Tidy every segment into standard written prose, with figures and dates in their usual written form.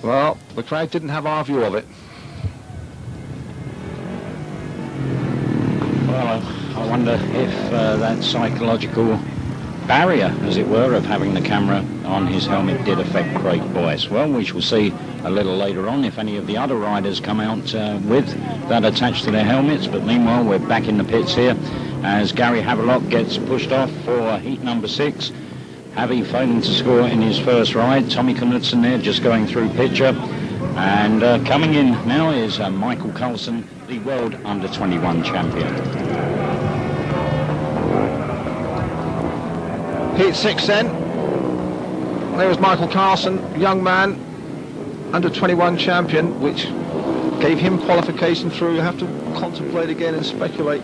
Well, the crowd didn't have our view of it. Well, I wonder if that psychological barrier, as it were, of having the camera on his helmet did affect Craig Boyce. Well, we shall see a little later on if any of the other riders come out with that attached to their helmets. But meanwhile, we're back in the pits here as Gary Havelock gets pushed off for heat number 6. Javi failing to score in his first ride. Tommy Knudsen there just going through picture. And coming in now is Michael Karlsson, the world under-21 champion. Heat 6 then. There was Michael Karlsson, young man, under-21 champion, which gave him qualification through. You have to contemplate again and speculate.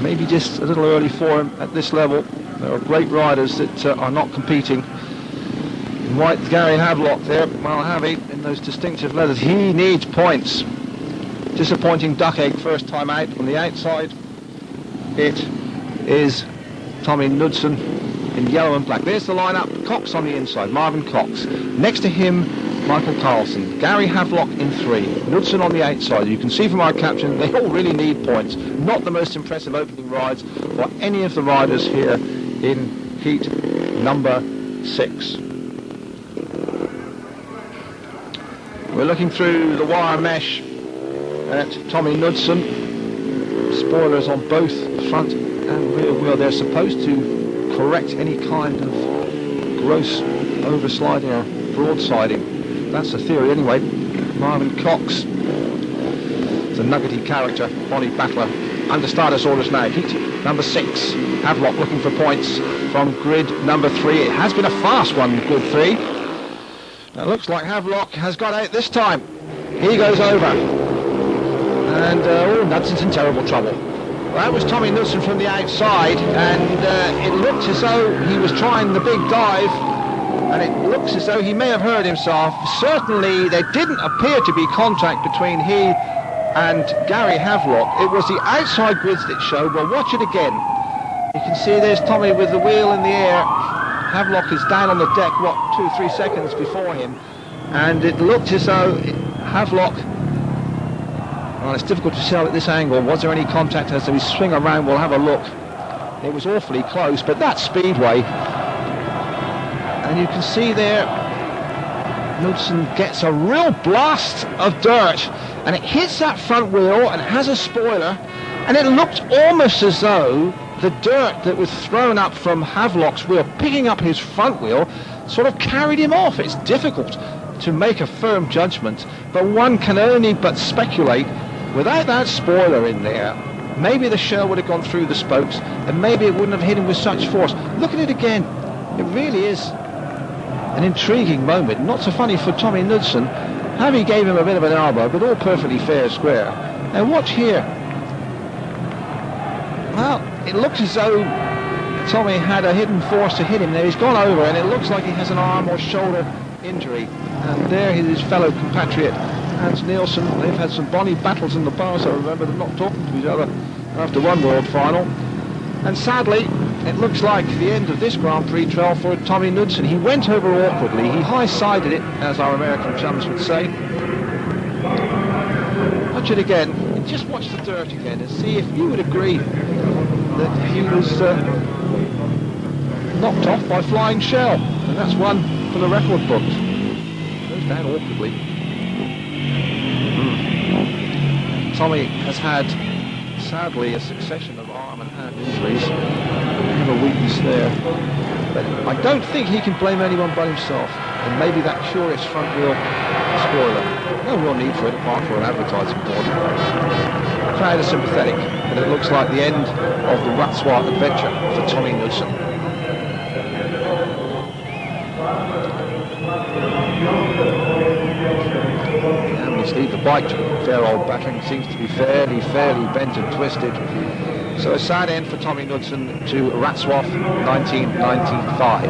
Maybe just a little early for him at this level. There are great riders that are not competing. In white, Gary Havelock there, well, Javi in those distinctive leathers. He needs points. Disappointing duck egg first time out. On the outside, it is Tommy Knudsen in yellow and black. There's the lineup. Cox on the inside, Marvin Cox. Next to him, Michael Karlsson. Gary Havelock in 3. Knudsen on the outside. You can see from our caption, they all really need points. Not the most impressive opening rides for any of the riders here in heat number 6. We're looking through the wire mesh at Tommy Knudsen. Spoilers on both front and rear wheel. They're supposed to correct any kind of gross oversliding or broadsiding. That's the theory anyway. Marvin Cox, the nuggety character, Bonnie Battler, under starters orders now. Heat number 6. Havelock looking for points from grid number 3. It has been a fast one, grid 3. It looks like Havelock has got out this time. He goes over. And Knudsen's in terrible trouble. Well, that was Tommy Knudsen from the outside, and it looked as though he was trying the big dive, and it looks as though he may have hurt himself. Certainly, there didn't appear to be contact between he and Gary Havelock. It was the outside grids that showed. Well, watch it again. You can see there's Tommy with the wheel in the air. Havelock is down on the deck, what, 2-3 seconds before him, and it looked as though Havelock, well, it's difficult to tell at this angle. Was there any contact? As we swing around, we'll have a look. It was awfully close, but that's speedway. And you can see there, Knudsen gets a real blast of dirt, and it hits that front wheel and has a spoiler, and it looked almost as though the dirt that was thrown up from Havelock's wheel, picking up his front wheel, sort of carried him off. It's difficult to make a firm judgment, but one can only but speculate. Without that spoiler in there, maybe the shell would have gone through the spokes, and maybe it wouldn't have hit him with such force. Look at it again. It really is an intriguing moment. Not so funny for Tommy Knudsen. Javi gave him a bit of an elbow, but all perfectly fair square. Now watch here. Well, it looks as though Tommy had a hidden force to hit him there. He's gone over, and it looks like he has an arm or shoulder injury. And there is his fellow compatriot, Hans Nielsen. They've had some bonny battles in the past. I remember them not talking to each other after one world final. And sadly, it looks like the end of this Grand Prix trial for Tommy Knudsen. He went over awkwardly. He high-sided it, as our American chums would say. Watch it again. And just watch the dirt again and see if you would agree that he was knocked off by flying shell. And that's one for the record books. Goes down awkwardly. Tommy has had, sadly, a succession of arm and hand injuries. A weakness there. But I don't think he can blame anyone but himself. And maybe that curious front wheel spoiler. No real need for it apart from an advertising board. The crowd is sympathetic, and it looks like the end of the Wrocław adventure for Tommy Knudsen. Leave the bike to fair old battering seems to be fairly bent and twisted. So a sad end for Tommy Knudsen to Wrocław 1995.